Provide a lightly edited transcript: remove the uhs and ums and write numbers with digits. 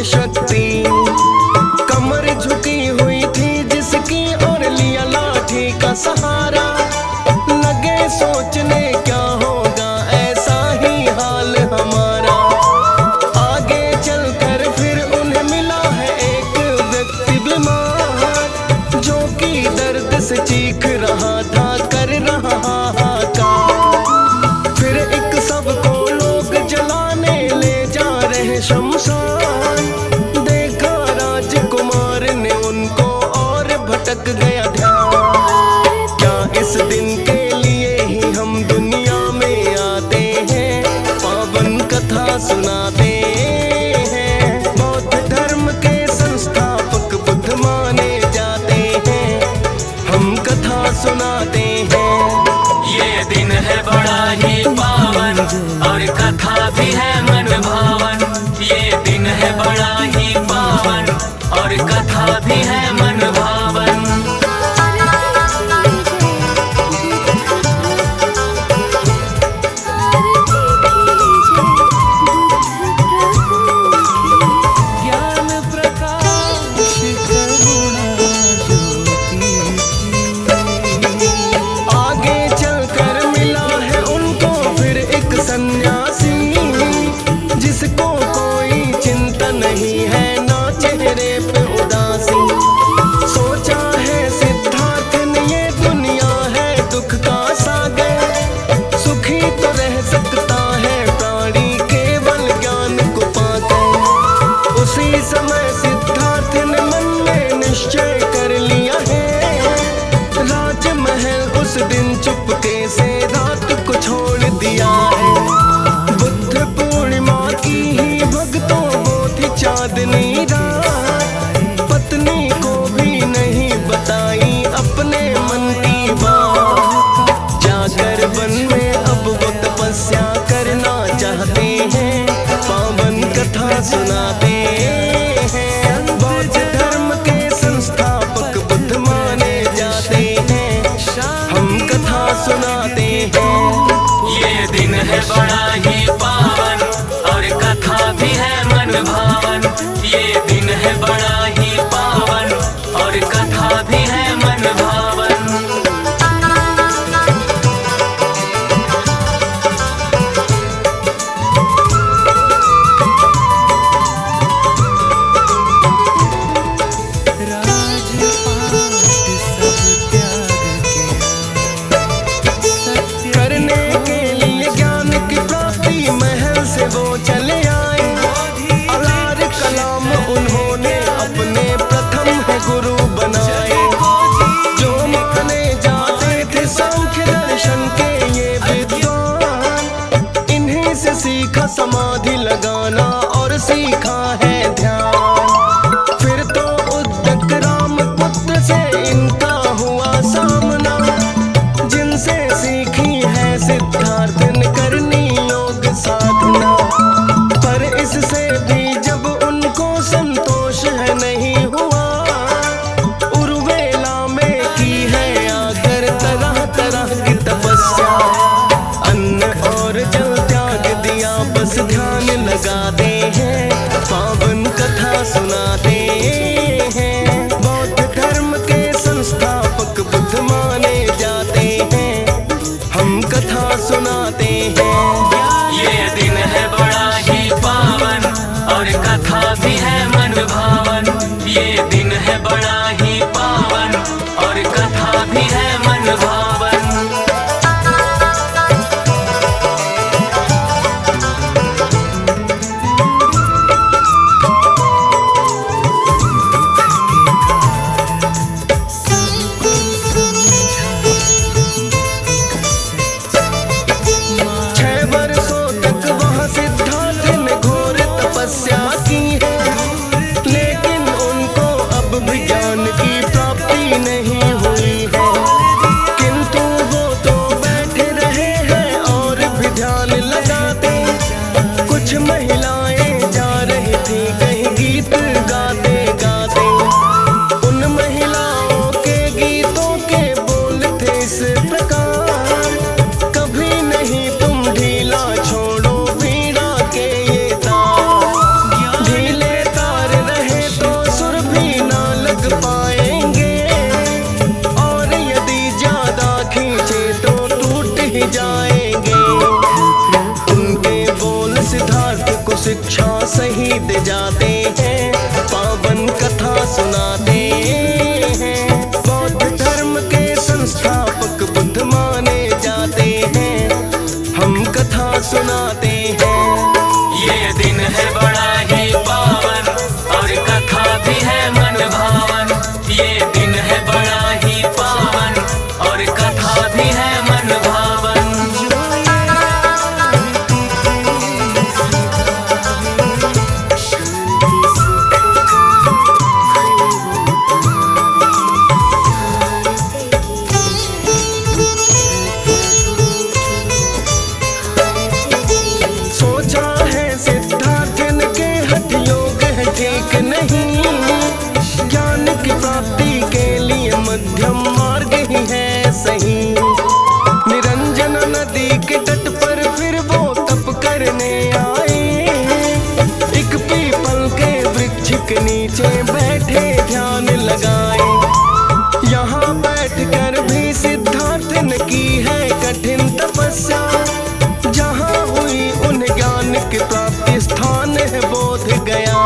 शक्ति। कमर झुकी हुई थी जिसकी और लिया लाठी का सहारा। लगे सोचने क्या होगा ऐसा ही हाल हमारा। आगे चलकर फिर उन्हें मिला है एक व्यक्ति बीमार, जो कि दर्द से चीख रहा था, कर रहा हाहाकार। फिर एक सबको लोग जलाने ले जा रहे शमशान। देखा राजकुमार ने उनको और भटक गया ध्यान। क्या इस दिन के लिए ही हम दुनिया में आते हैं, पावन कथा सुनाते हैं। बौद्ध धर्म के संस्थापक बुद्ध माने जाते हैं, हम कथा सुनाते हैं। ये दिन है बड़ा ही पावन और कथा भी है मन भावन। ये दिन है बड़ा ही पावन और कथा भी है मन भावन। जिसको कोई चिंता नहीं है, ना चेहरे पे उदासी। सोचा है सिद्धार्थ ने ये दुनिया है दुख का सागर। सुखी तो रह सकता है प्राणी केवल ज्ञान को पाकर। उसी समय सिद्धार्थ ने मन में निश्चय कर लिया है, राजमहल उस दिन चुपके से रात को छोड़ दिया है। चांदनी रात पत्नी को भी नहीं बताई अपने मन की बात। जाकर वन में अब वो तपस्या करना चाहते हैं, पावन कथा सुनाते हैं। बौद्ध धर्म के संस्थापक बुद्ध माने जाते हैं, हम कथा सुनाते हैं। ये दिन है बड़ा ही पावन और कथा भी है मन भावन। ये दिन है बड़ा ही पावन और कथा भी है मन भावन। करने के लिए ज्ञान की प्राप्ति महल से वो चले आए। कलाम उन्होंने अपने प्रथम है गुरु बनाए। जो माने जाते थे सांख्य दर्शन के ये विद्वान, इन्हीं से सीखा समाधि लगाना और सीखा है ध्यान। फिर तो उद्दक राम पुत्र से इनका हुआ सामना, जिनसे सीखी है सिद्धार्थ ने करनी योग साधना। पर इससे भी संतोष है नहीं हुआ, उर्वेला में की है आकर तरह तरह की तपस्या। अन्न और जल त्याग दिया, बस ध्यान लगाते हैं, पावन कथा सुनाते हैं। बौद्ध धर्म के संस्थापक बुद्ध माने जाते हैं, हम कथा सुनाते हैं। ये दिन है बड़ा ही पावन और कथा भी है मन भावन। ये दिन है बड़ा ही पावन और कथा भी है मन भावन। ज्ञान की प्राप्ति नहीं हुई है, जाते हैं, पावन कथा सुनाते हैं। बौद्ध धर्म के संस्थापक बुद्ध माने जाते हैं, हम कथा सुनाते हैं। ये दिन है बड़ा ही पावन और कथा भी है मन भावन। ये दिन है बड़ा ही पावन और कथा भी है मन भावन। सोचा है सिद्धार्थन के हठ योग है ठीक नहीं, ज्ञान की प्राप्ति के लिए मध्यम मार्ग ही है सही। निरंजन नदी के तट पर फिर वो तप करने आए, एक पीपल के वृक्ष के नीचे बैठे ध्यान लगाए। यहाँ बैठकर भी सिद्धार्थ ने की है कठिन तपस्या, जहाँ हुई उन्हें ज्ञान की प्राप्ति स्थान है बोध गया।